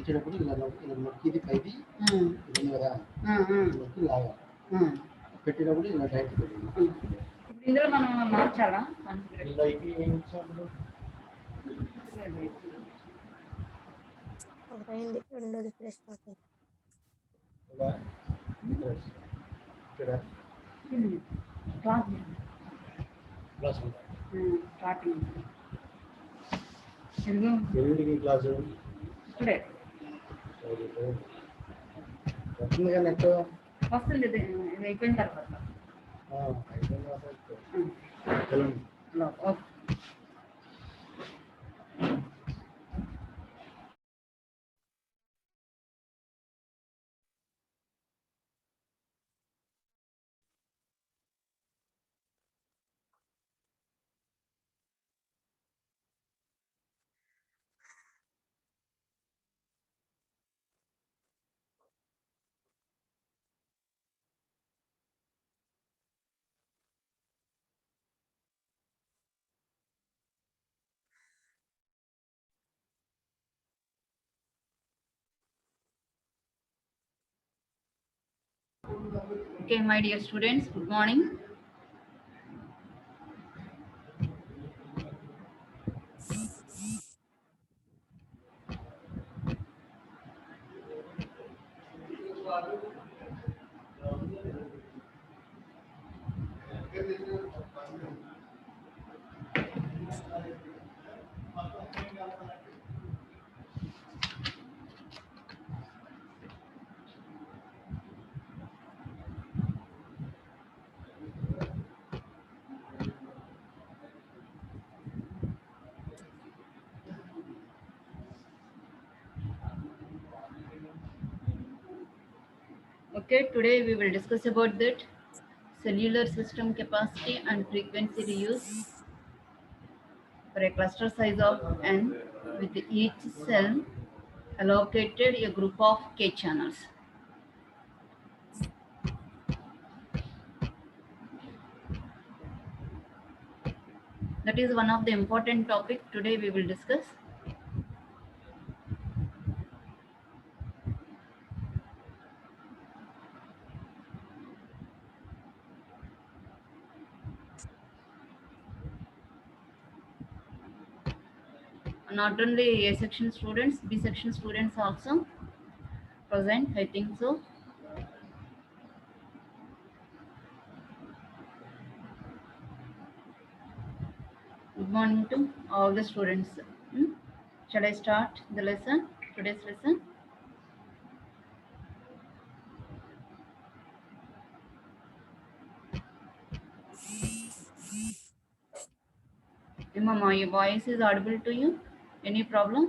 పెట్టేటప్పుడు ఇలా నొక్కిది పైది ఇది కదా నొక్కి లాగా పెట్టేటప్పుడు ఇలా డైరెక్ట్ పెట్టింది. ఇందులో మనం మార్చాలా? ఒకటైంది, రెండోది ప్రెస్ అవుతుంది. క్లాస్ ఇప్పుడే వస్తుంది కానీ నెట్ వస్తుంది, ఇది అయిపోయిన తర్వాత. Okay. Okay, my dear students, good morning. Okay, today we will discuss about that cellular system capacity and frequency reuse for a cluster size of n with each cell allocated a group of K channels. That is one of the important topic today we will discuss. Not only A section students, B section students also present, I think so. Good morning to all the students. Shall I start the lesson, today's lesson? Mama, your voice is audible to you? Any problem?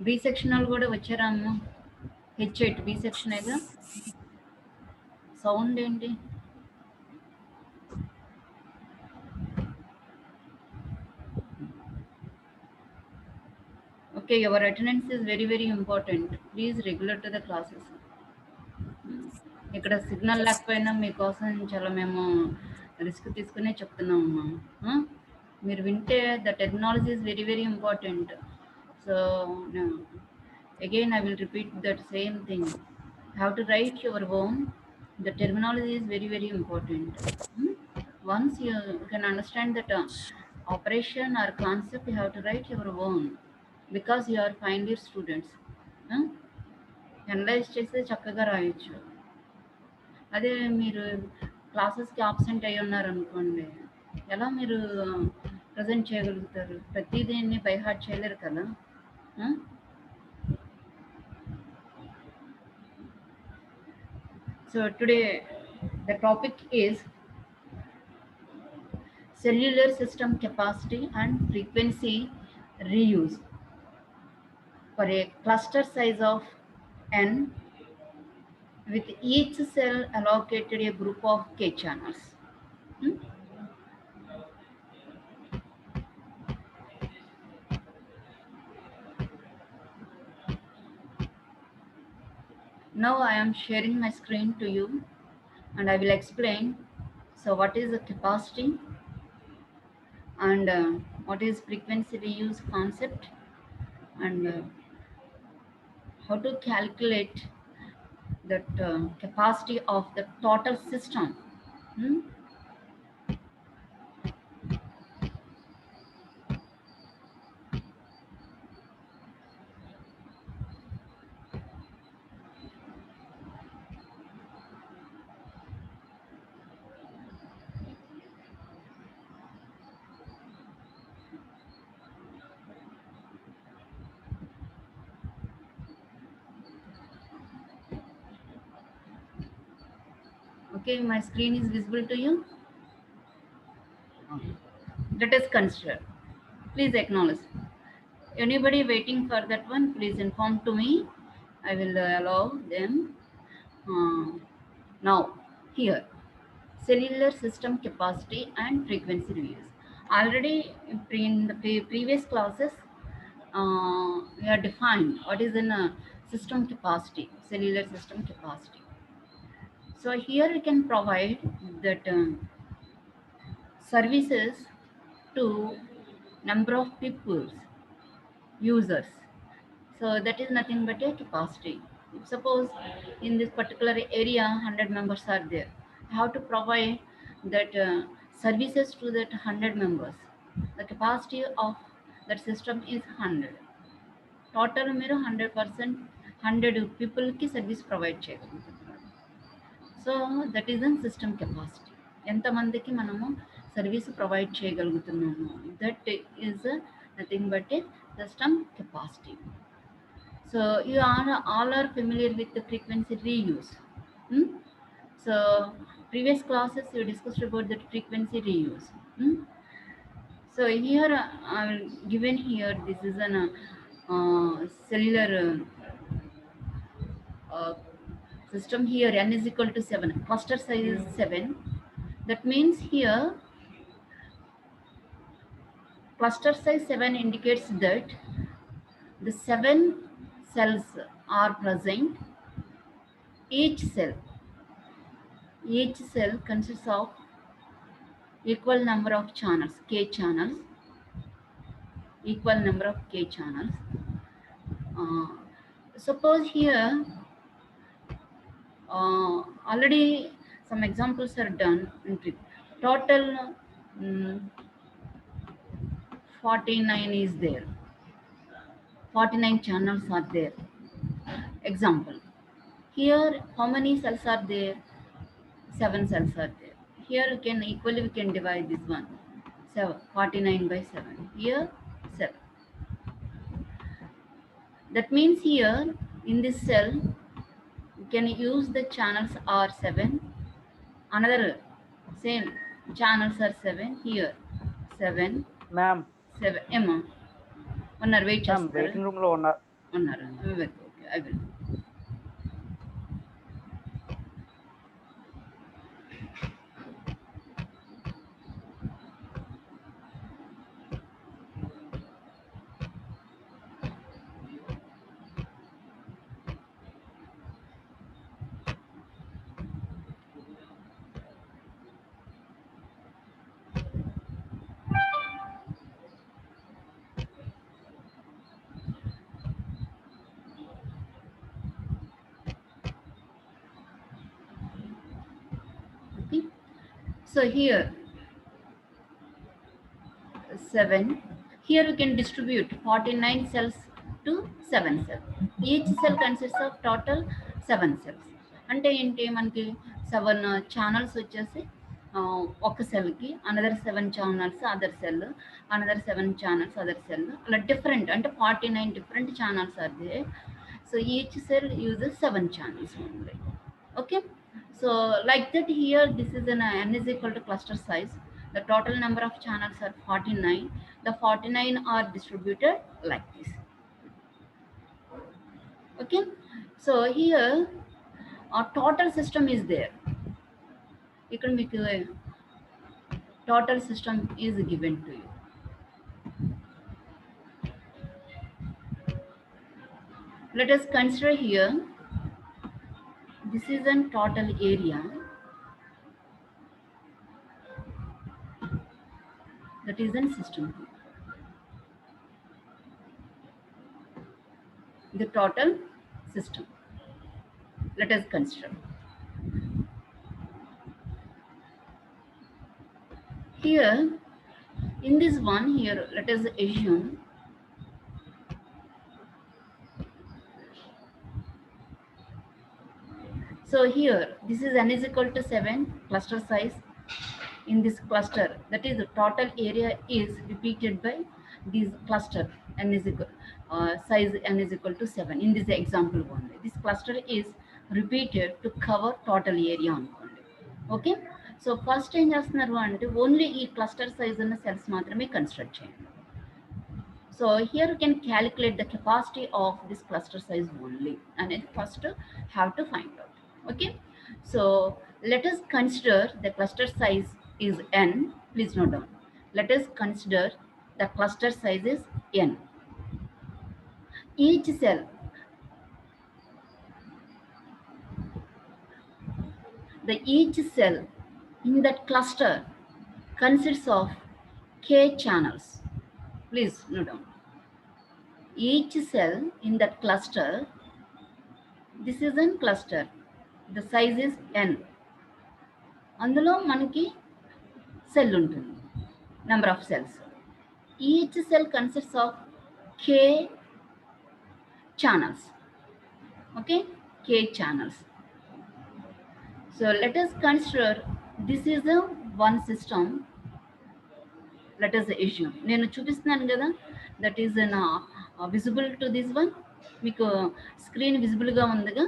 B sectional కూడా వచ్చారా అమ్మ? H8 B section ఏగా? Sound ఏంటి? Okay, your attendance is very, very important. Please regular to the classes. ఇక్కడ signal లేకపోయినా మీకోసం చాలా మేము రిస్క్ తీసుకునే చెప్తున్నాం అమ్మా. మీరు వింటే the technology is very, very important. So again I will repeat that same thing. You have to write your own. The terminology is very, very important. Once you can understand that operation or concept, you have to write your own because you are final year students. Analyse చేసి చక్కగా రాయొచ్చు. అదే మీరు క్లాసెస్కి absent అయ్యి ఉన్నారనుకోండి, ఎలా మీరు ప్రజెంట్ చేయగలుగుతారు? ప్రతిదీన్ని బై హార్ట్ చేయలేరు కదా. So today the topic is cellular system capacity and frequency reuse for a cluster size of n with each cell allocated a group of K channels. Now I am sharing my screen to you and I will explain. So what is the capacity and what is frequency reuse concept and how to calculate that capacity of the total system. Hmm? Okay, my screen is visible to you. Let us consider. Please acknowledge. Anybody waiting for that one, please inform to me. I will allow them. Now, here, cellular system capacity and frequency reviews. Already in the previous classes, we have defined what is in a system capacity, cellular system capacity. So here we can provide that services to number of people, users. So that is nothing but a capacity. If suppose in this particular area 100 members are there, I have to provide that services to that 100 members. The capacity of that system is 100. Total మీరు 100% 100 people కి service provide చేయగలుగుతున్నారు. So that is an system capacity. ఎంతమందికి మనము service provide చేయగలుగుతున్నాము, that is nothing but a system capacity. So you are all are familiar with the frequency reuse. Hmm? So previous classes you discussed about the frequency reuse. Hmm? So here I will given here this is an cellular system. Here n is equal to 7. Cluster size is 7. That means here cluster size 7 indicates that the 7 cells are present. Each cell consists of equal number of channels, k channels, equal number of k channels. Suppose here already some examples are done. Total 49 is there, 49 channels are there. Example, here how many cells are there? 7 cells are there. Here we can equally we can divide this one. 49 by 7. Here 7. That means here in this cell we can use the channels R7. Another same channels are 7. Here 7. Ma'am 7. Emma. One hour wait. Ma'am waiting room లో ఉన్నారు. Okay, I will. Okay. So here 7. Here we can distribute 49 cells to 7 cells. Each cell consists of total 7 cells. అంటే ఏంటి మనకి 7 channels వచ్చేసి ఒక సెల్కి, another 7 channels other cell, another 7 channels other cell, అలా different అంటే 49 different channels are they. So each cell uses 7 channels only. Okay. So like that here this is an n is equal to cluster size. The total number of channels are 49. The 49 are distributed like this. Okay. So here our total system is there. You can make a total system is given to you. Let us consider here this is a total area that is in system 2. The total system. Let us consider. Here, in this one here, let us assume so here this is n is equal to 7 cluster size. In this cluster, that is the total area is repeated by this cluster n is equal size n is equal to 7. In this example only, this cluster is repeated to cover total area అనుకోండి. Okay, so first ఏం చేస్తున్నారు అంటే only ఈ cluster size ఉన్న cells మాత్రమే construct చేయండి. So here you can calculate the capacity of this cluster size only అనేది first have to find out. Okay, so let us consider the cluster size is n. Please note down. Let us consider the cluster size is n. Each cell, each cell in that cluster consists of k channels. Please note down. Each cell in that cluster, this is a cluster. The size is n. అందులో మనకి cell ఉంటుంది, number of cells. Each cell consists of k channels. Okay, k channels. So let us consider this is a one system. Let us assume నేను చూపిస్తున్నాను కదా, that is visible to this one. మీకు screen విజిబుల్గా ఉందిగా.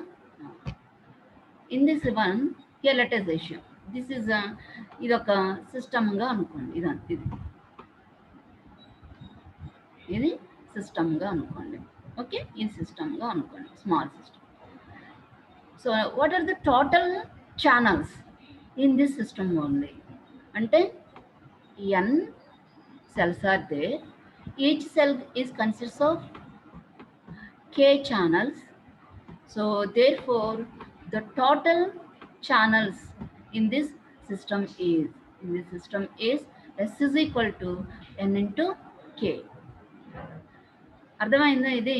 In this one here let us assume this is ఇది ఒక సిస్టమ్గా అనుకోండి. ఇది సిస్టమ్గా అనుకోండి. ఓకే, ఇది సిస్టమ్గా అనుకోండి, small system. So what are the total channels in this system only అంటే n cells are there. Each cell is consists of k channels. So therefore the total channels in this system is s is equal to n into k. అర్థమైందా? ఇది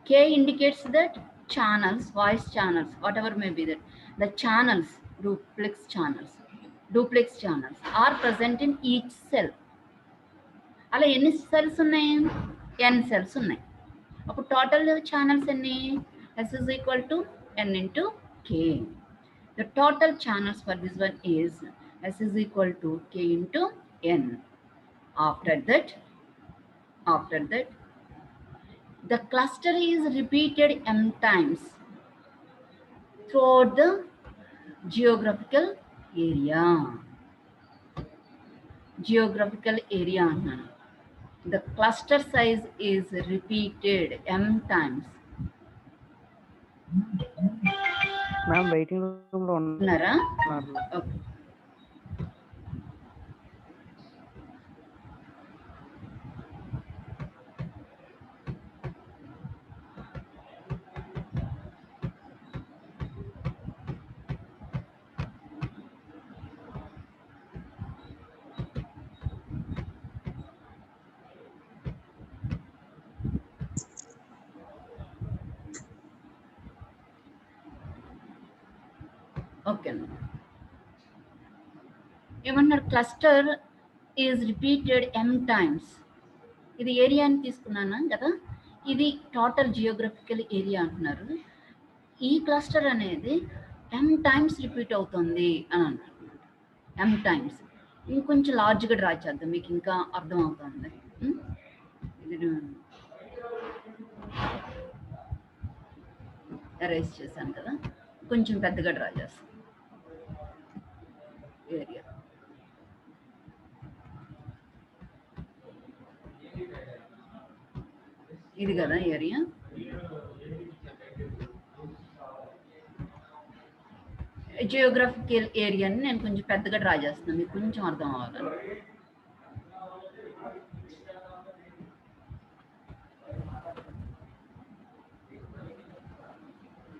k indicates that channels, voice channels, whatever may be that the channels, duplex channels are present in each cell. అలా ఎన్ని cells ఉన్నాయి? n cells ఉన్నాయి. అప్పుడు total channels ఎన్ని? s is equal to n into k. The total channels for this one is s is equal to k into n. After that the cluster is repeated m times throughout the geographical area. The cluster size is repeated m times. Ma'am, waiting room lo ఉన్నారా? Okay. Okay, ఏమన్నారు? Cluster is repeated m times. ఇది area అని తీసుకున్నాను కదా, ఇది total geographical area అంటున్నారు. ఈ cluster అనేది m టైమ్స్ రిపీట్ అవుతుంది అని అంటున్నారు. m times. ఇంకొంచెం లార్జ్గా డ్రా చేద్దాం, మీకు ఇంకా అర్థం అవుతుంది. ఇది ఎరేజ్ చేశాను కదా, కొంచెం పెద్దగా డ్రా చేస్తాను ఏరియా. ఇది కదా ఏరియా. జియోగ్రఫికల్ ఏరియాని నేను కొంచెం పెద్దగా డ్రా చేస్తున్నాను, మీకు కొంచెం అర్థం అవ్వాలని.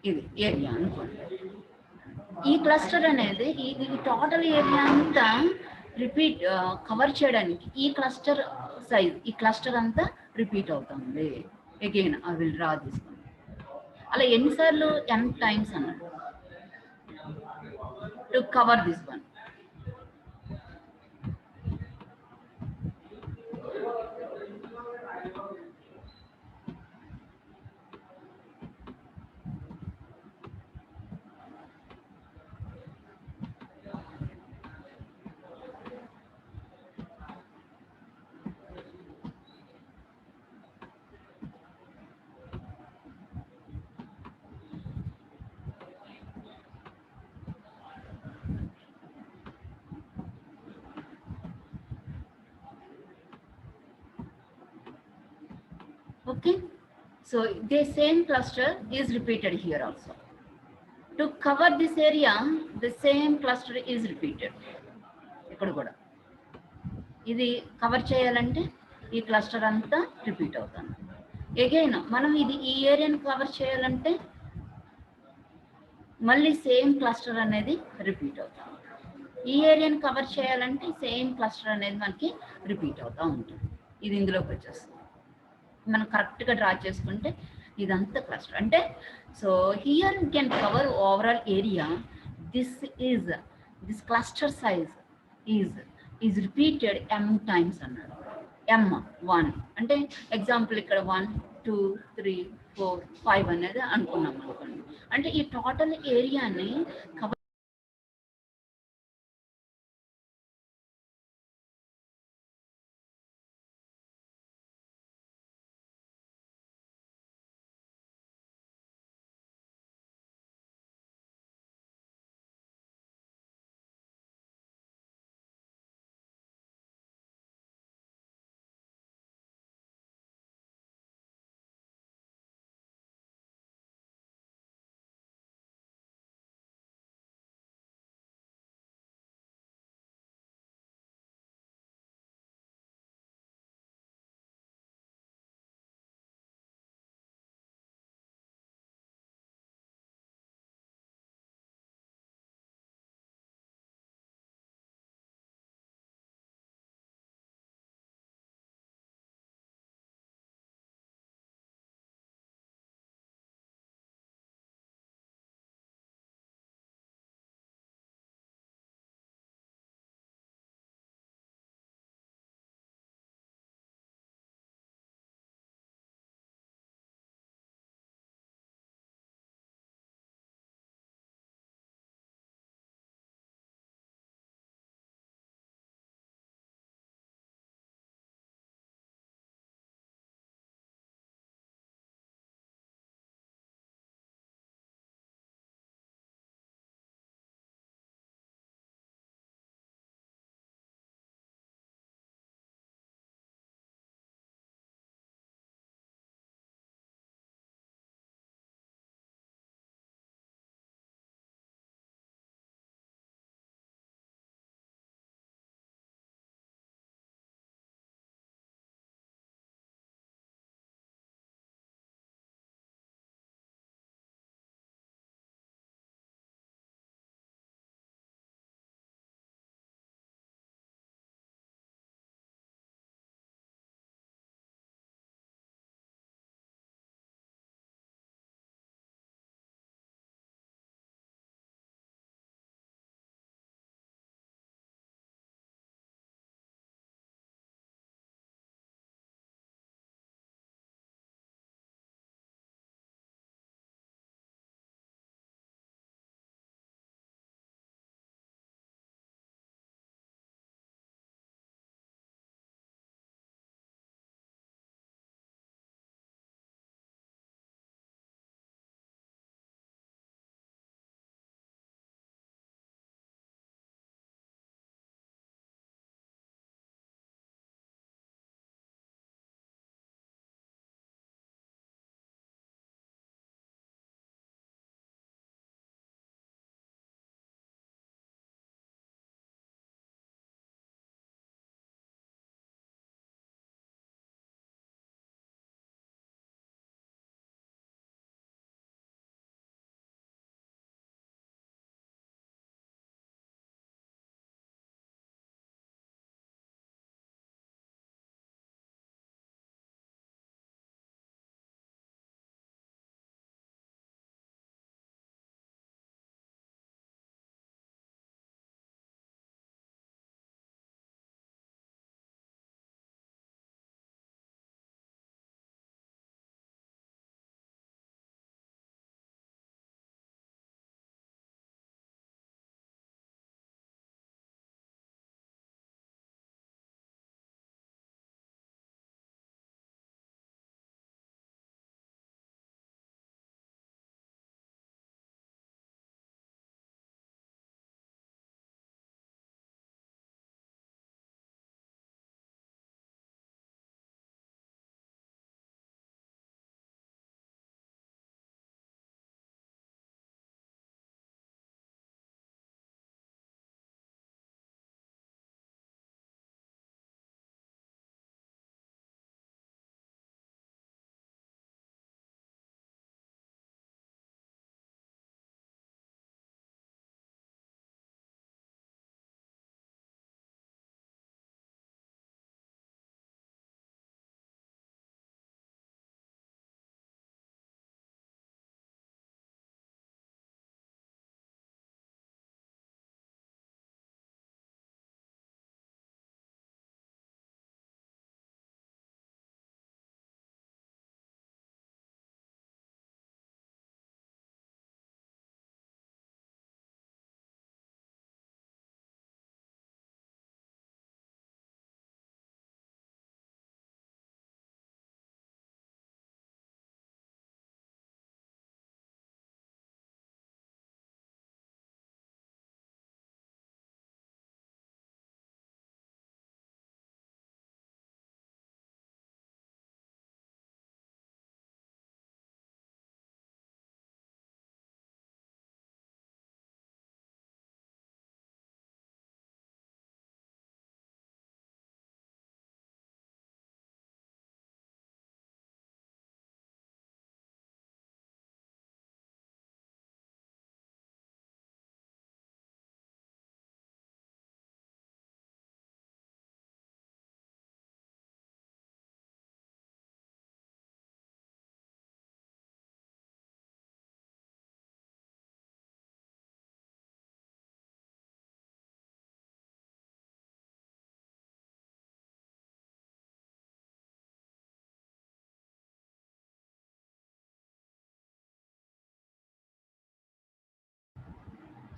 ఇది ఏరియా అనుకోండి. ఈ క్లస్టర్ అనేది ఈ టోటల్ ఏరియా అంతా రిపీట్ కవర్ చేయడానికి ఈ క్లస్టర్ సైజ్, ఈ క్లస్టర్ అంతా రిపీట్ అవుతుంది. Again I will draw this one. అలా ఎన్నిసార్లు? n టైమ్స్ అన్నాడు to cover this one. Okay, so the same cluster is repeated here also. To cover this area, the same cluster is repeated. ఇక్కడ కూడా ఇది cover చేయాలంటే ఈ cluster అంతా repeat అవుతుంది. అగైన్ మనం ఈ ఏరియాని కవర్ చేయాలంటే మళ్ళీ సేమ్ క్లస్టర్ అనేది రిపీట్ అవుతుంది. ఈ ఏరియాని కవర్ చేయాలంటే సేమ్ క్లస్టర్ అనేది మనకి రిపీట్ అవుతూ ఉంటుంది. ఇది ఇందులోకి వచ్చేస్తుంది. మనం కరెక్ట్గా డ్రా చేసుకుంటే ఇదంతా క్లస్టర్ అంటే. So here you can cover overall area. This cluster size is repeated m times అన్నాడు. m1 అంటే ఎగ్జాంపుల్ ఇక్కడ 1 2 3 4 5 అనేది అనుకున్నాం అనుకోండి. అంటే ఈ టోటల్ ఏరియాని కవర్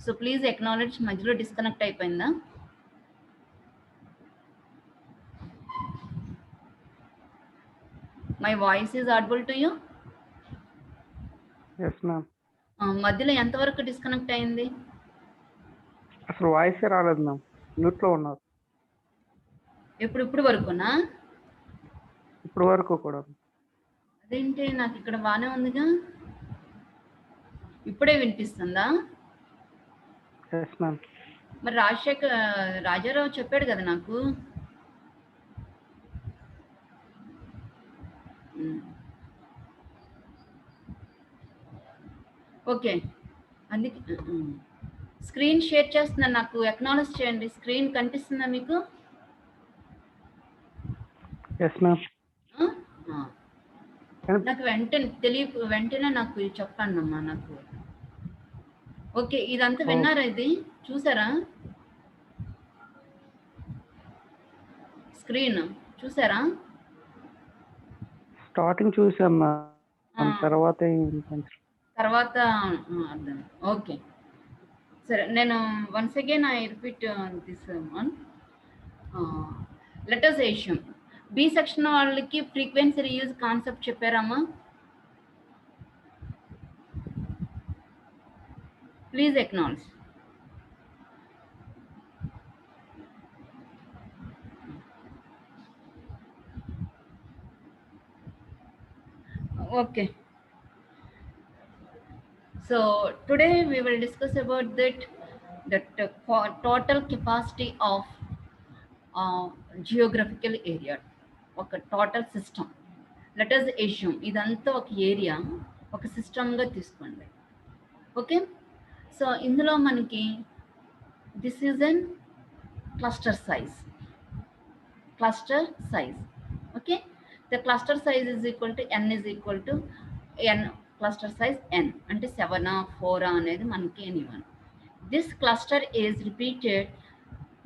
సో ప్లీజ్ ఎక్నాలెడ్జ్. మధ్యలో డిస్కనెక్ట్ అయిపోయిందా? My voice is audible to you? Yes ma'am. మధ్యలో ఎంతవరకు డిస్కనెక్ట్ అయింది? అసలు వాయిసే రాలేదు మ్యామ్, మ్యూట్లో ఉన్నారు. ఇప్పుడు వరకునా? ఇప్పుడు వరకు కూడా. అదేంటి, నాకు ఇక్కడ బాగానే ఉందిగా. ఇప్పుడే వినిపిస్తుందా? Yes ma'am. మరి రాజారావు చెప్పాడు కదా నాకు. ఓకే, అందుకే స్క్రీన్ షేర్ చేస్తున్నాను. నాకు ఎక్నాలెడ్జ్ చేయండి. స్క్రీన్ కనిపిస్తుందా మీకు? Yes ma'am. నాకు వెంటనే నాకు చెప్పండి అమ్మా నాకు. ఓకే, ఇదంతా విన్నారా? ఇది చూసారా? స్క్రీన్ చూసారా? స్టార్టింగ్ చూసాం మ్యామ్, తర్వాత అర్థం. ఓకే సరే, నేను once again I repeat this one. Letters ఏషియం బి సెక్షన్ వాళ్ళకి ఫ్రీక్వెన్సీ రీయూజ్ కాన్సెప్ట్ చెప్పారమ్మా? Please acknowledge. Okay, so today we will discuss about that total capacity of geographical area, ఒక total system. Let us assume ఇదంతా ఒక area, ఒక సిస్టమ్గా తీసుకోండి. Okay, so ఇందులో మనకి this is an cluster size. Okay, the cluster size is equal to n is equal to n cluster size n అంటే 7 4 అనేది మనకి anyone. This cluster is repeated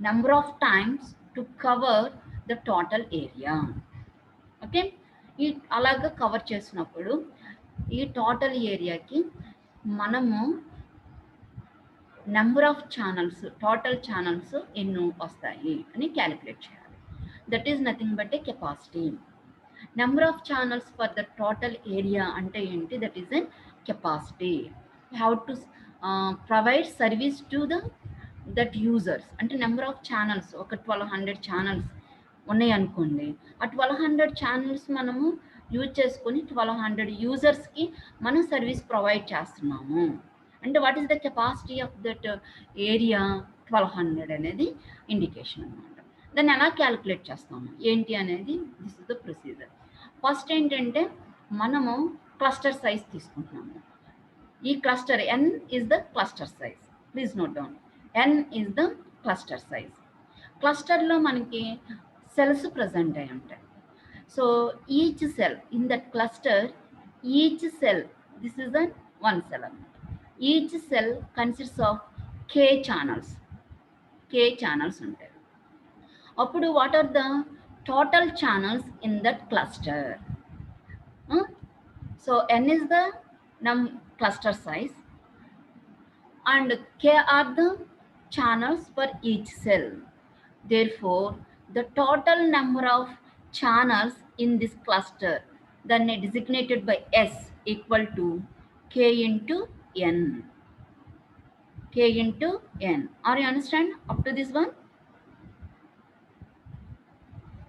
number of times to cover the total area. Okay, ఈ అలాగా cover చేసినప్పుడు ఈ total ఏరియాకి మనము number of channels, total channels ఎన్ని వస్తాయి అని క్యాలిక్యులేట్ చేయాలి. That is nothing but a capacity. Number of channels for the total area అంటే ఏంటి? That is N capacity. You have to provide service to that users. అంటే number of channels, ఒక 1200 channels ఉన్నాయి అనుకోండి. ఆ 1200 ఛానల్స్ మనము use చేసుకొని 1200 యూజర్స్కి మనం సర్వీస్ ప్రొవైడ్ చేస్తున్నాము. అంటే what is the capacity of that area? 1200 అనేది ఇండికేషన్ అన్నమాట. దాన్ని ఎలా క్యాలిక్యులేట్ చేస్తాము ఏంటి అనేది this is the procedure. First ఏంటంటే మనము క్లస్టర్ సైజ్ తీసుకుంటున్నాము. ఈ cluster n is the cluster size. Please note down, n is the cluster size. క్లస్టర్లో మనకి సెల్స్ ప్రజెంట్ అయి ఉంటాయి. So each cell in that cluster, each cell, this is the one cell అన్నమాట. Each cell consists of k channels ఉంటాయి. అప్పుడు what are the total channels in that cluster? So n is the cluster size and k are the channels for each cell. Therefore, the total number of channels in this cluster, then designated by S, equal to k into n. Are you understand up to this one?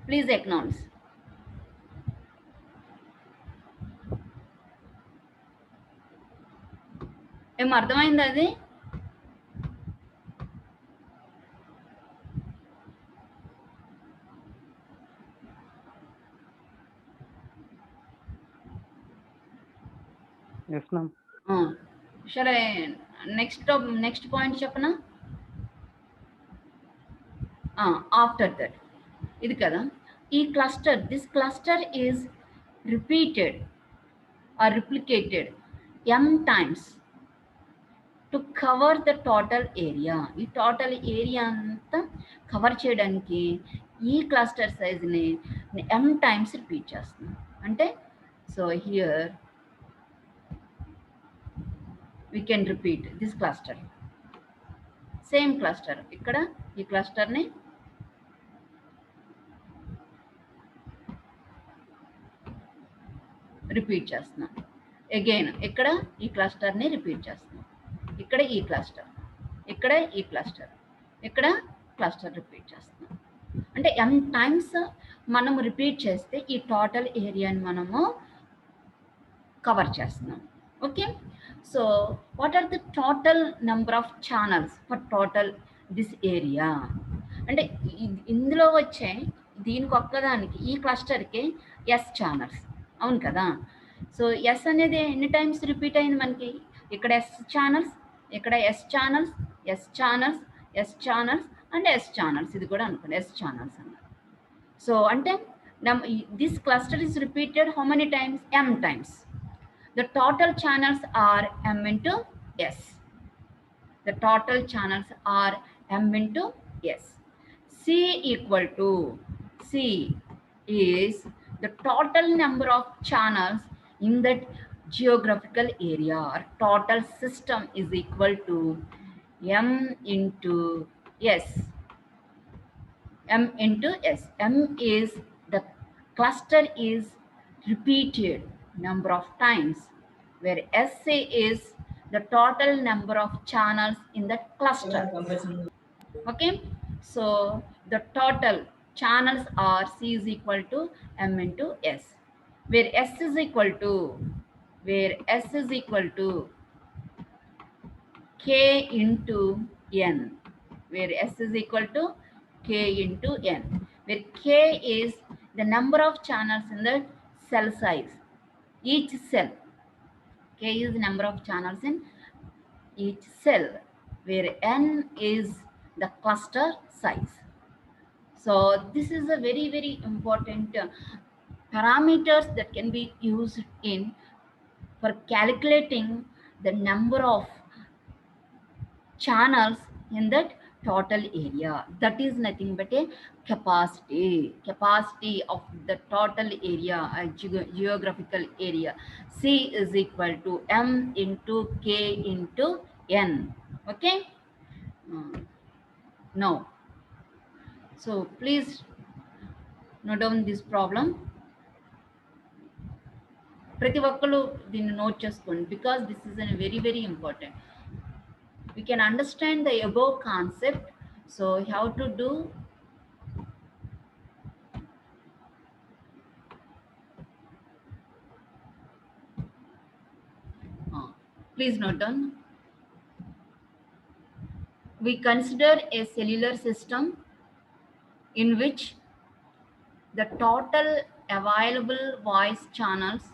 Please acknowledge. ఏం అర్థమైంది అది? Yes ma'am. సరే, next point చెప్పనా? After that ఇది కదా, ఈ cluster, this cluster is repeated or replicated m times to cover the total area. ఈ total area అంతా కవర్ చేయడానికి ఈ క్లస్టర్ సైజ్ని m టైమ్స్ రిపీట్ చేస్తున్నాం. అంటే so here we can repeat this cluster. Same cluster, ఇక్కడ ఈ క్లస్టర్ని రిపీట్ చేస్తున్నాం. అగైన్ ఇక్కడ ఈ క్లస్టర్ని రిపీట్ చేస్తున్నాం. ఇక్కడ ఈ క్లస్టర్, ఇక్కడ ఈ క్లస్టర్, ఇక్కడ క్లస్టర్ రిపీట్ చేస్తున్నాం. అంటే m టైమ్స్ మనము రిపీట్ చేస్తే ఈ టోటల్ ఏరియాని మనము కవర్ చేస్తున్నాం. Okay, so what are the total number of channels for total this area? అంటే ఇందులో వచ్చే దీనికి ఒక్కదానికి ఈ క్లస్టర్కి ఎస్ ఛానల్స్, అవును కదా. సో ఎస్ అనేది ఎన్ని టైమ్స్ రిపీట్ అయింది మనకి? ఇక్కడ ఎస్ ఛానల్స్, ఇక్కడ S channels, S channels, S channels and S channels, ఇది కూడా అనుకోండి ఎస్ ఛానల్స్ అన్నారు. సో అంటే this cluster is repeated how many times? m times. The total channels are m into s. The total channels are m into s. C equal to, C is the total number of channels in that geographical area, or total system is equal to m into s. M into s. M is the cluster is repeated number of times, where S is the total number of channels in that cluster. Okay, so the total channels are C is equal to M into S, where S is equal to, where S is equal to K into N, where S is equal to K into N, where K is the number of channels in the cell size, each cell. K is the number of channels in each cell, where N is the cluster size. So this is a very, very important parameters that can be used in for calculating the number of channels in that total area. That is nothing but a capacity of the total area, geographical area. C is equal to M into K into N. Okay, now so please note down this problem. ప్రతి ఒక్కరు దీన్ని note చేసుకోండి, because this is a very, very important. We can understand the above concept, so how to do please note down. We consider a cellular system in which the total available voice channels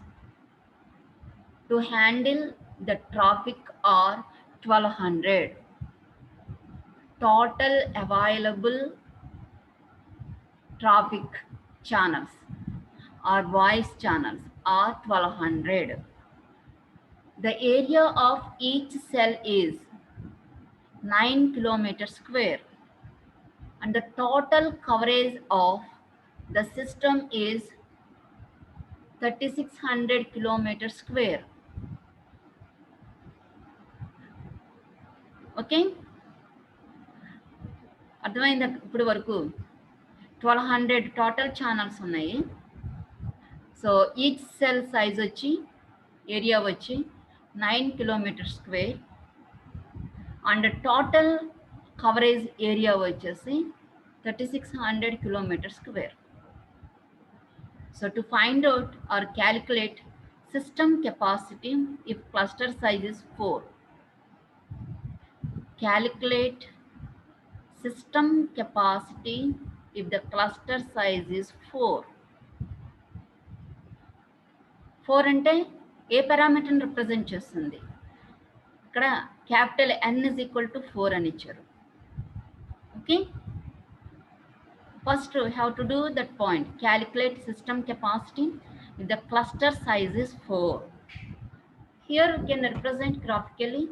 to handle the traffic are 1200. Total available traffic channels or voice channels are 1200. The area of each cell is 9 kilometers square, and the total coverage of the system is 3600 kilometers square. Okay, అర్థమైందా ఇప్పుడు వరకు? 1200 total channels ఉన్నాయి. So each cell size వచ్చి, area వచ్చి 9 kilometer square, and total coverage area వచ్చేసి 3600 kilometers square. So to find out or calculate system capacity if cluster size is 4. Calculate system capacity if the cluster size is 4. 4 అంటే ఏ పారామీటర్ని represent చేస్తుంది? ఇక్కడ capital N is equal to 4 అని ఇచ్చారు. Okay, first we have to do that point. Calculate system capacity if the cluster size is 4. Here we can represent graphically.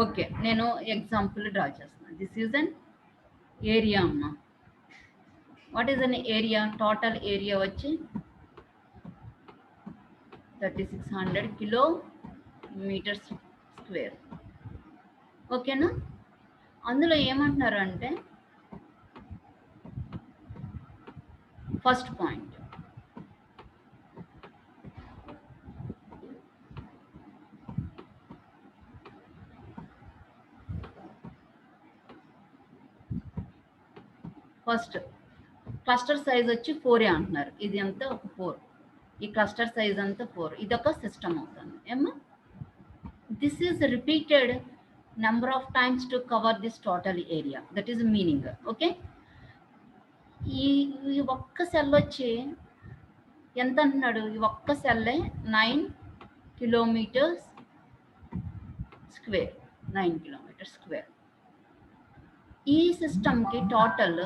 Okay, నేను example draw చేస్తున్నాను. This is an area అమ్మా. What is an area? Total area వచ్చి 3600 kilometres square. ఓకేనా? అందులో ఏమంటున్నారు అంటే first point, first cluster size వచ్చి 4 అంటున్నారు. ఇది అంతా ఒక 4, ఈ క్లస్టర్ సైజ్ అంతా 4. ఇదొక సిస్టమ్ అవుతుంది ఏమో. This is repeated number of times to cover this total area, that is meaning. Okay, ఈ ఒక్క సెల్ వచ్చి ఎంత అంటున్నాడు? ఈ ఒక్క సెల్లే 9 కిలోమీటర్స్ స్క్వేర్, 9 కిలోమీటర్స్ స్క్వేర్. ఈ సిస్టమ్కి టోటల్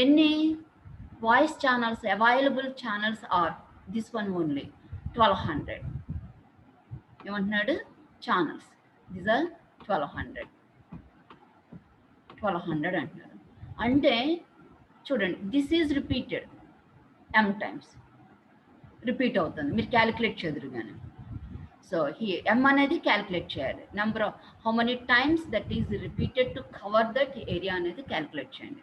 ఎన్ని voice channels available channels are this one only 1200. ఏమంటున్నాడు? ఛానల్స్ దిస్ ఆర్ 1200 అంటున్నారు. అంటే చూడండి, this is repeated m times repeat అవుతుంది. మీరు క్యాలిక్యులేట్ చేదురు కానీ. సో m అనేది క్యాలిక్యులేట్ చేయాలి. Number of how many times that is repeated to cover that area అనేది క్యాలిక్యులేట్ చేయండి.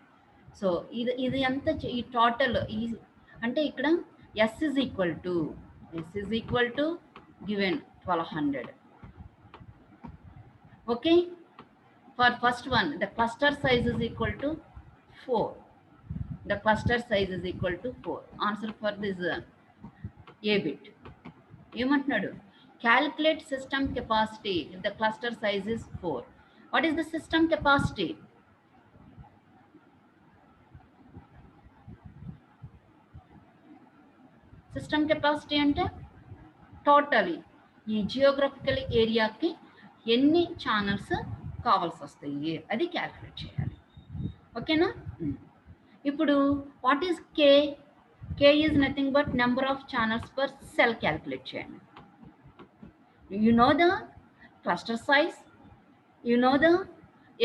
సో ఇది ఎంత ఈ టోటల్ ఈ అంటే ఇక్కడ S is equal to given 1200. Okay, for first one the cluster size is equal to 4. The cluster size is equal to 4. Answer for this A bit. ఏమంటున్నాడు? Calculate system capacity if the cluster size is 4. What is the system capacity? System capacity అంటే totally ఈ geographical ఏరియాకి ఎన్ని channels కావాల్సి వస్తాయి అది calculate చేయాలి. ఓకేనా? ఇప్పుడు what is K? K is nothing but number of channels per cell calculate చేయండి. You know the cluster size, you know the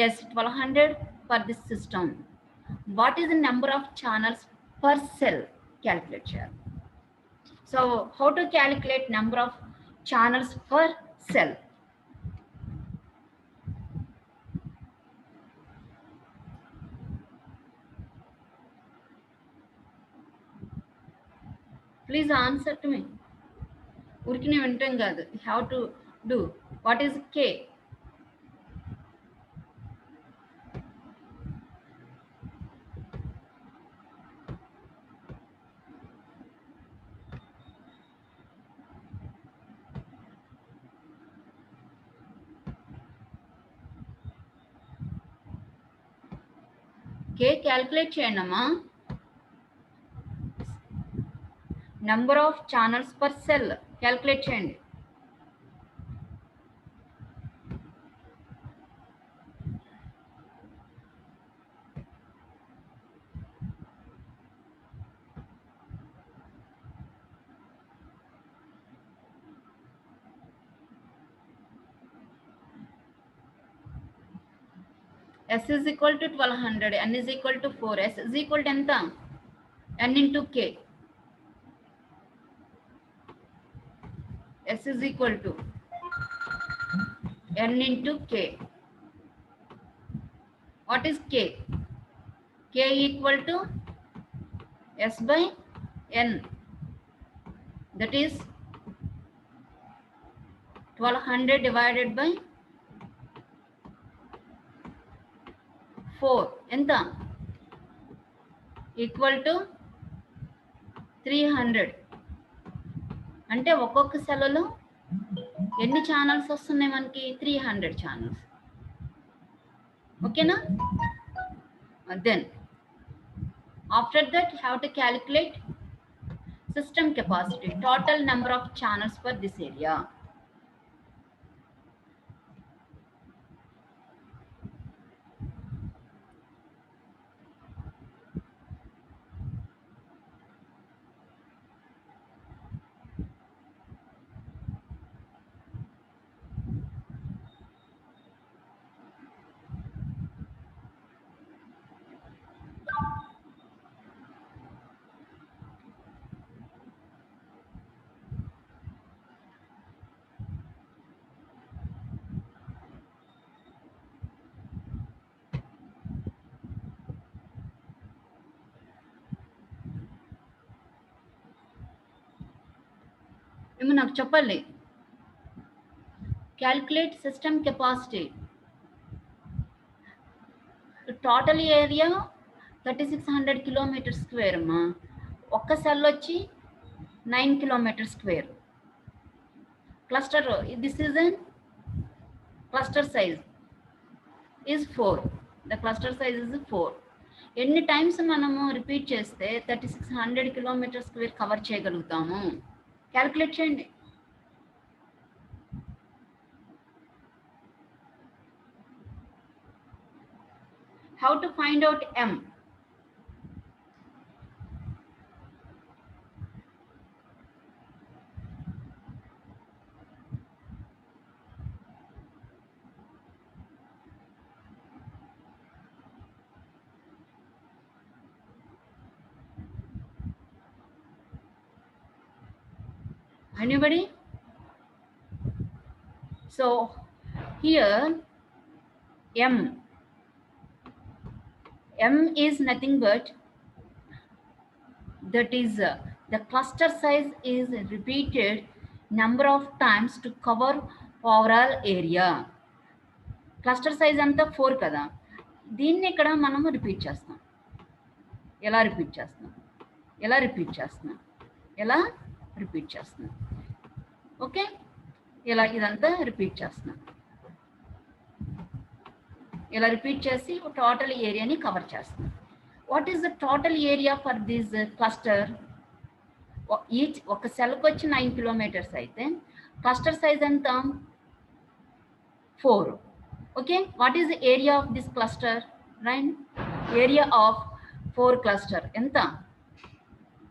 1200 for this system. What is the number of channels per cell calculate చేయాలి. So how to calculate number of channels per cell? Please answer to me. Urkine vintam kaadu. How to do? What is K? K calculate cheyandamma. Number of channels per cell calculate చేయండి. S is equal to 1200, N is equal to 4. S is equal to ఎంత? N into K. S is equal to N into K. What is K? K equal to S by N. That is 1200 divided by 4. ఎంత? Equal to 300. అంటే ఒక్కొక్క సెల్లో ఎన్ని channels వస్తున్నాయి మనకి? 300 channels. ఓకేనా? Then after that have to calculate system capacity, total number of channels for this area. ఏమి నాకు చెప్పాలి. Calculate system capacity. Total area 3600 kilometer square అమ్మా. ఒక్క సెల్ వచ్చి 9 kilometer square. Cluster, this is N cluster size is 4. The cluster size is 4. ఎన్ని times మనము repeat చేస్తే 3600 kilometer square cover చేయగలుగుతాము? క్యాల్కులేట్ చేయండి. How to find out M? Anybody? So here M is nothing but that is the cluster size is repeated number of times to cover overall area. Cluster size అంతా 4 కదా, దీన్ని ఇక్కడ మనము repeat చేస్తాం. ఎలా repeat చేస్తున్నాం? Okay, ఇలా ఇదంతా రిపీట్ చేస్తున్నాం. ఇలా రిపీట్ చేసి టోటల్ ఏరియాని కవర్ చేస్తున్నాం. What is the total area for this cluster? Each ఒక సెల్కి వచ్చి 9 కిలోమీటర్స్ అయితే క్లస్టర్ సైజ్ ఎంత? 4. Okay, what is the area of this cluster? Right, area of 4 cluster ఎంత?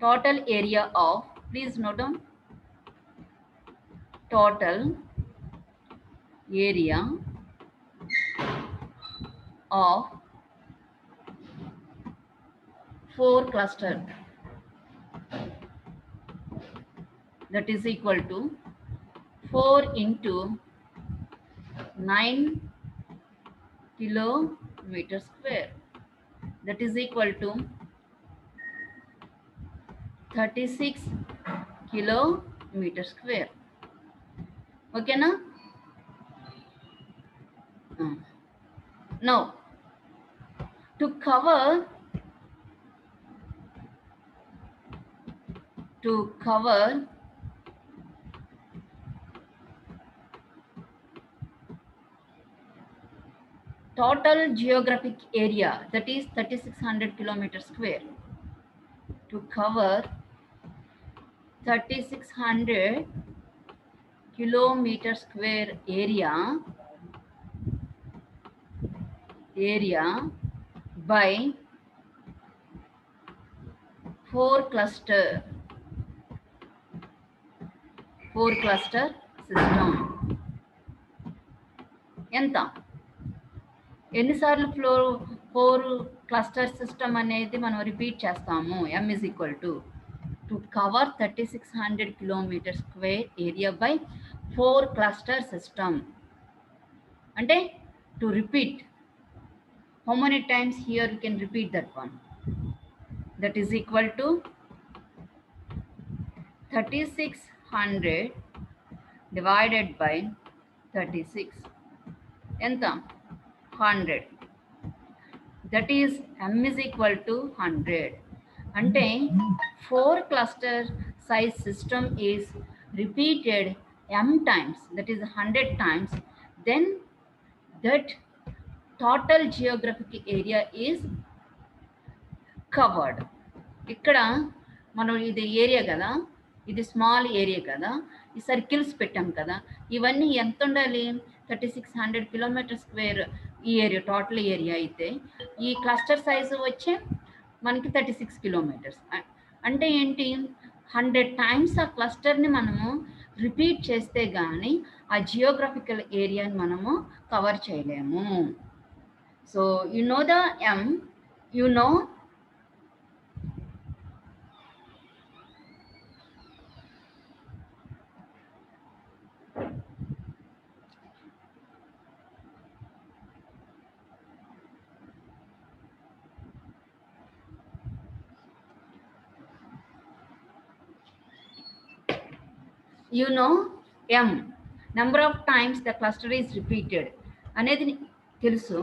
Total area of, please note down, total area of 4 cluster, that is equal to 4 into 9 kilometer square, that is equal to 36 kilometer square. Okay na? Now to cover total geographic area, that is 3600 kilometer square. To cover 3600 kilometer square area by 4 cluster system. ఎంత? ఎన్నిసార్లు 4 cluster system అనేది మనం repeat చేస్తాము? M is equal to cover 3600 kilometer square area by 4 cluster system. అంటే to repeat, how many times here you can repeat that one? That is equal to 3600 divided by 36. ఎంత? 100. That is M is equal to 100. అంటే 4 cluster size system is repeated M times, that is 100 times, then that total geographic area is covered. ఇక్కడ మనం ఇది area కదా, ఇది small area కదా, ఈ circles పెట్టాం కదా, ఇవన్నీ ఎంత ఉండాలి? 3600 కిలోమీటర్ స్క్వేర్ ఈ ఏరియా టోటల్ ఏరియా అయితే ఈ క్లస్టర్ సైజు వచ్చే మనకి 36 కిలోమీటర్స్. అంటే ఏంటి? 100 టైమ్స్ ఆ క్లస్టర్ని మనము రిపీట్ చేస్తే కానీ ఆ జియోగ్రఫికల్ ఏరియాని మనము కవర్ చేయలేము. So you know the M, you know you know m number of times the cluster is repeated అనేది తెలుసు.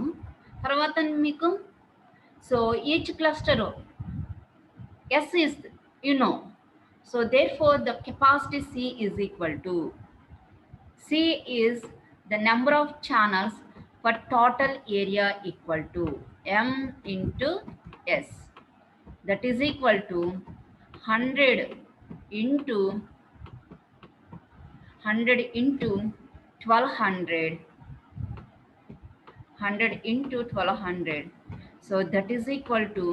తర్వాత మీకు so each cluster s is you know, so therefore the capacity c is equal to c is the number of channels for total area equal to m into s, that is equal to 100 into 1200, 100 into 1200, so that is equal to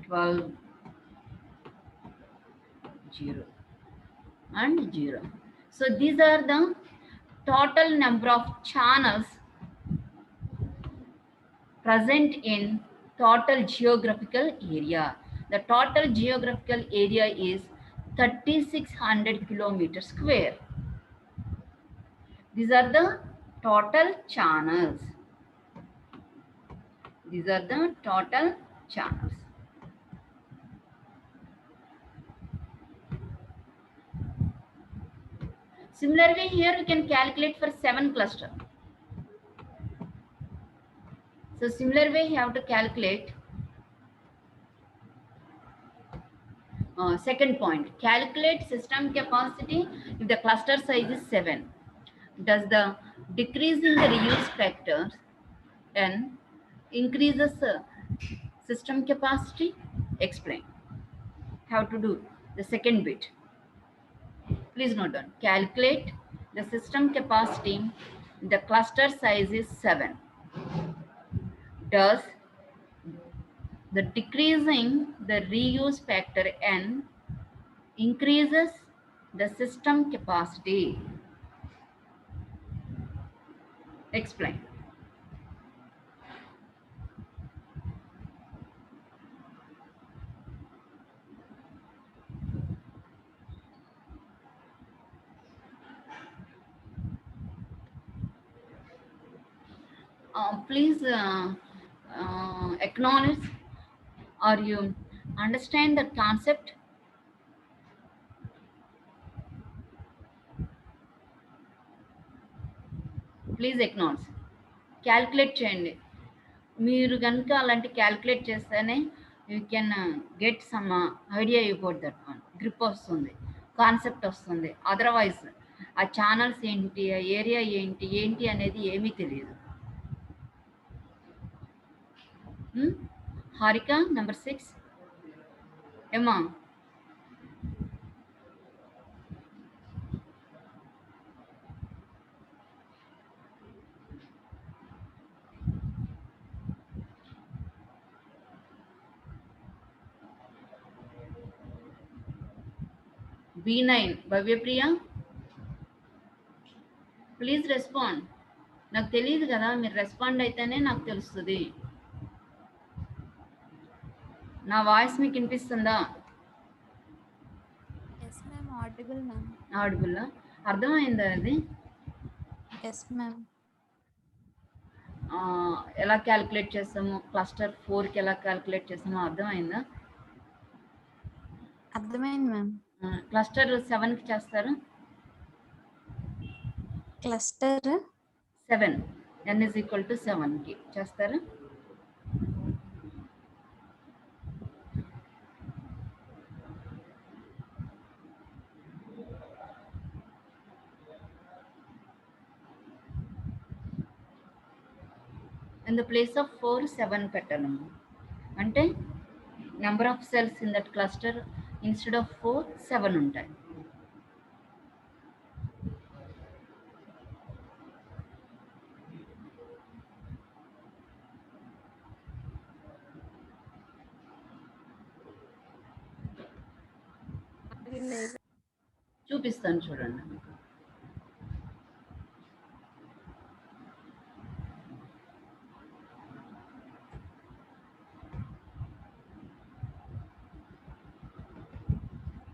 12 0 and 0. So these are the total number of channels present in total geographical area. The total geographical area is 3600 kilometers square. These are the total channels. These are the total channels. Similarly, here we can calculate for 7 cluster. So similar way you have to calculate. Second point, calculate system capacity if the cluster size is 7. Does the decrease in the reuse factors n increases system capacity? Explain. How to do the second bit. Please note down. Calculate the system capacity if the cluster size is 7. Does the decreasing the reuse factor n increases the system capacity? Explain. Please acknowledge or you understand the concept. Please acknowledge. Calculate చేయండి. మీరు కనుక అలాంటి calculate చేస్తేనే you can get some idea about that one. Grip వస్తుంది, concept వస్తుంది. Otherwise ఆ channels ఏంటి, ఆ ఏరియా ఏంటి ఏంటి అనేది ఏమీ తెలియదు. హారిక నెంబర్ 6 ఏమా? B9 భవ్యప్రియ, please respond. నాకు తెలియదు కదా, మీరు రెస్పాండ్ అయితేనే నాకు తెలుస్తుంది. నా వాయిస్ మీకు వినిపిస్తుందా? Yes, ma'am. Audible, ma'am. ఆడిబుల్లా? అర్థమైందా అది? Yes, ma'am. ఎలా క్యాల్కులేట్ చేస్తాము, క్లస్టర్ 4కి ఎలా క్యాల్కులేట్ చేస్తామో అర్థమైందా? అర్థమైంది మ్యామ్. క్లస్టర్ 7కి చేస్తారు. Cluster 7 n is equal to 7కి చేస్తారు. In the place of 4 7 పెట్టాను. అంటే number of cells in that cluster instead of 4 7 ఉంటాయి. చూపిస్తాను చూడండి.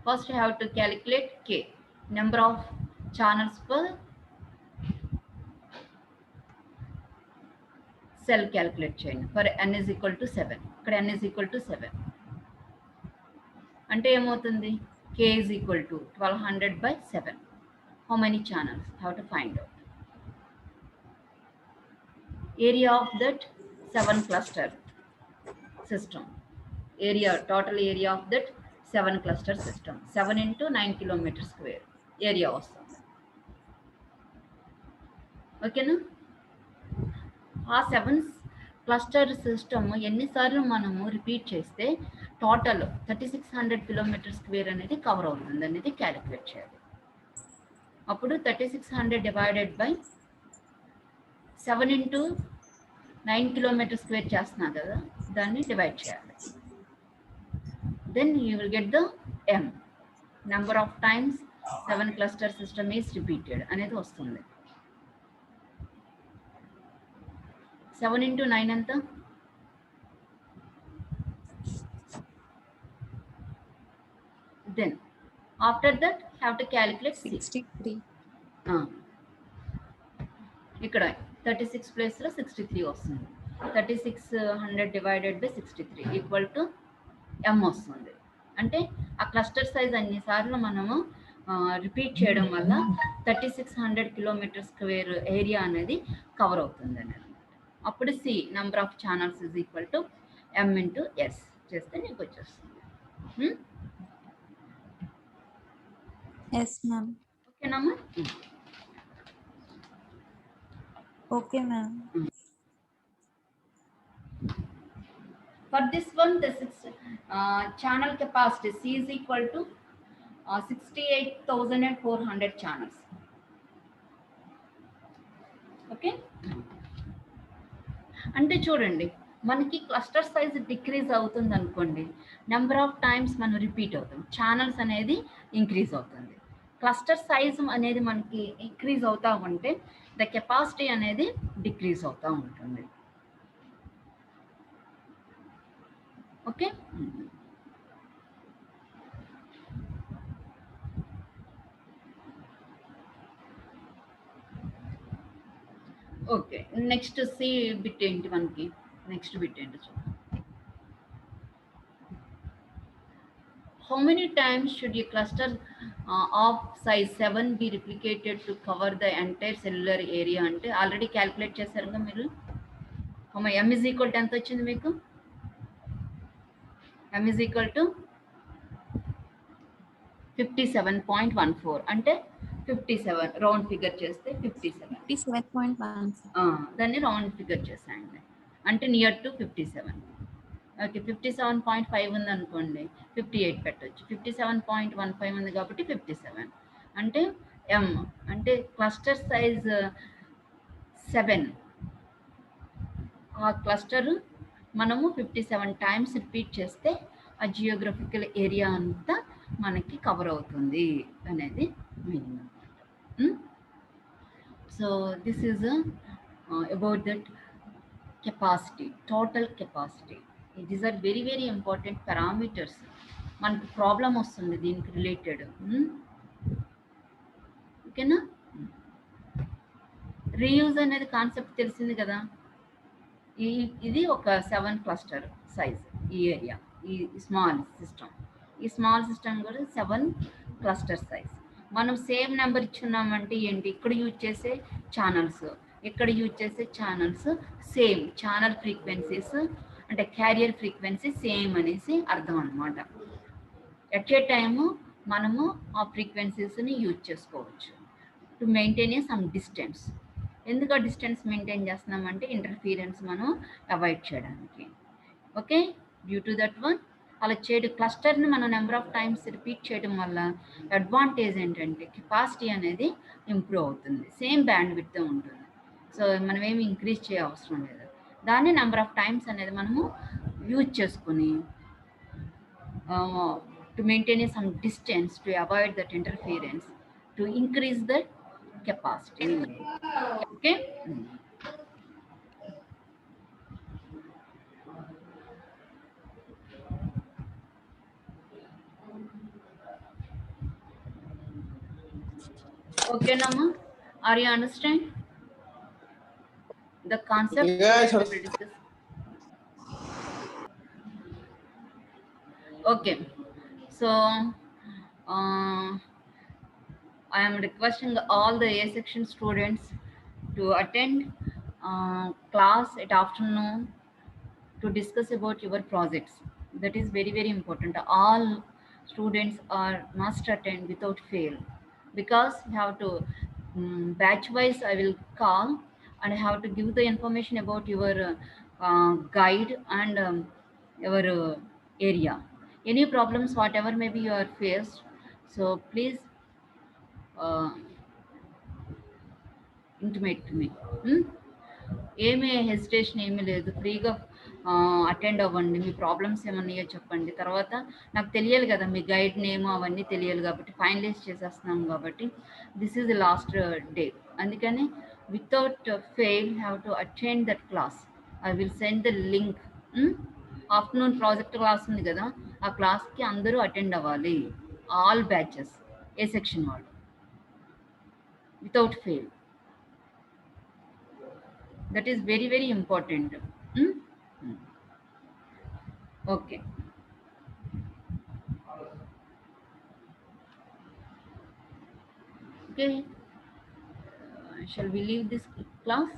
First you have to calculate K, number of channels per cell calculate చేయండి. For n is equal to 7. ఇక్కడ n is equal to 7 అంటే ఏమవుతుంది? K is equal to 1200 by 7. How many channels? How to find out? Area of that 7 cluster system. Area, total area of that 7 cluster system. 7 into 9 kilometer square area వస్తుంది. ఓకేనా? ఆ 7 cluster system ఎన్నిసార్లు మనము repeat చేస్తే total 3600 kilometer square అనేది cover అవుతుంది అనేది calculate చేయాలి. అప్పుడు 3600 divided by 7 into 9 kilometer square చేస్తున్నా కదా, దాన్ని డివైడ్ చేయాలి. Then you will get the M, number of times 7 cluster system is repeated అనేది వస్తుంది. 7 into 9 ఎంత? Then after that have to calculate 63. ఇక్కడ 36 ప్లేస్ లో 63 వస్తుంది. 3600 divided by 63 equal to M వస్తుంది. అంటే ఆ క్లస్టర్ సైజ్ అన్నిసార్లు మనము రిపీట్ చేయడం వల్ల 3600 కిలోమీటర్ స్క్వేర్ ఏరియా అనేది కవర్ అవుతుంది అనేది. అప్పుడు C, number of channels is equal to M into S చేస్తే నీకు వచ్చేస్తుంది. Yes, ma'am. ఓకేనమ్మా? Okay, ma'am. For this one, the channel capacity C is equal to 68,400 channels. Okay, అంటే చూడండి, మనకి క్లస్టర్ సైజ్ డిక్రీజ్ అవుతుంది అనుకోండి, నెంబర్ ఆఫ్ టైమ్స్ మనం రిపీట్ అవుతాం, ఛానల్స్ అనేది ఇంక్రీజ్ అవుతుంది. క్లస్టర్ సైజ్ అనేది మనకి ఇంక్రీజ్ అవుతూ ఉంటే ద కెపాసిటీ అనేది డిక్రీజ్ అవుతూ ఉంటుంది. Okay, okay. Next C bit ఏంటి మనకి? నెక్స్ట్ బిట్ ఏంటి చూద్దాం. How many times should a cluster of size 7 be replicated to cover the entire cellular area? అంటే ఆల్రెడీ క్యాల్కులేట్ చేశారు కదా మీరు. M is equal to ఎంత వచ్చింది మీకు? M is equal to 57.14 అంటే 57 రౌండ్ ఫిగర్ చేస్తే 57. 57.1. దాన్ని రౌండ్ ఫిగర్ చేసాయండి, అంటే నియర్ టు 57. ఓకే, 57.5 ఉంది అనుకోండి, 58 పెట్టచ్చు. 57.15 ఉంది కాబట్టి 57. అంటే M అంటే క్లస్టర్ సైజ్ 7, ఆ క్లస్టర్ మనము 57 టైమ్స్ రిపీట్ చేస్తే ఆ జియోగ్రఫికల్ ఏరియా అంతా మనకి కవర్ అవుతుంది అనేది మీనింగ్ అనమాట. So this is about that capacity, total capacity. These are very very important parameters. మనకు ప్రాబ్లం వస్తుంది దీనికి రిలేటెడ్. ఓకేనా? రీయూజ్ అనేది కాన్సెప్ట్ తెలిసింది కదా. ఇది ఒక 7 క్లస్టర్ సైజ్ ఈ ఏరియా, ఈ స్మాల్ సిస్టమ్. ఈ స్మాల్ సిస్టమ్ కూడా 7 క్లస్టర్ సైజ్. మనం సేమ్ నెంబర్ ఇచ్చున్నామంటే ఏంటి, ఇక్కడ యూజ్ చేసే ఛానల్స్, ఇక్కడ యూజ్ చేసే ఛానల్స్ సేమ్, ఛానల్ ఫ్రీక్వెన్సీస్ అంటే క్యారియర్ ఫ్రీక్వెన్సీ సేమ్ అనేసి అర్థం అనమాట. ఎట్ ఏ టైము మనము ఆ ఫ్రీక్వెన్సీస్ని యూజ్ చేసుకోవచ్చు టు మెయింటైన్ సమ్ డిస్టెన్స్. ఎందుకు ఆ డిస్టెన్స్ మెయింటైన్ చేస్తున్నామంటే ఇంటర్ఫీరెన్స్ మనం అవాయిడ్ చేయడానికి. Okay, due to that one అలా చేయడం, క్లస్టర్ని మనం నెంబర్ ఆఫ్ టైమ్స్ రిపీట్ చేయడం వల్ల అడ్వాంటేజ్ ఏంటంటే కెపాసిటీ అనేది ఇంప్రూవ్ అవుతుంది, సేమ్ బ్యాండ్ విడ్త్ ఉంటుంది. సో మనం ఏమి ఇంక్రీజ్ చేయ అవసరం లేదు. దాన్ని నెంబర్ ఆఫ్ టైమ్స్ అనేది మనము యూజ్ చేసుకుని to maintain some distance to avoid that interference to increase that capacity. Okay, ఓకేనమ్మా? Are you understand the concept? Yes. Okay, so I am requesting all the A section students to attend class at afternoon to discuss about your projects. That is very, very important. All students are must attend without fail, because you have to batch wise I will call, and I have to give the information about your guide and your area. Any problems, whatever maybe you are faced, so please uh, intimate to me. Hmm? ఏమీ hesitation ఏమీ లేదు, ఫ్రీగా attend అవ్వండి. మీ problems ఏమన్నాయో చెప్పండి. తర్వాత నాకు తెలియాలి కదా, మీ గైడ్ నేమ్ అవన్నీ తెలియాలి కాబట్టి, ఫైనలైజ్ చేసేస్తున్నాం కాబట్టి this is the last day. అందుకని without fail have to attend that class. I will send the link. Afternoon project class ఉంది కదా, ఆ క్లాస్కి అందరూ అటెండ్ అవ్వాలి, ఆల్ బ్యాచెస్, ఏ సెక్షన్ వాళ్ళు, without fail. That is very, very important. Okay. Okay. Shall we leave this class?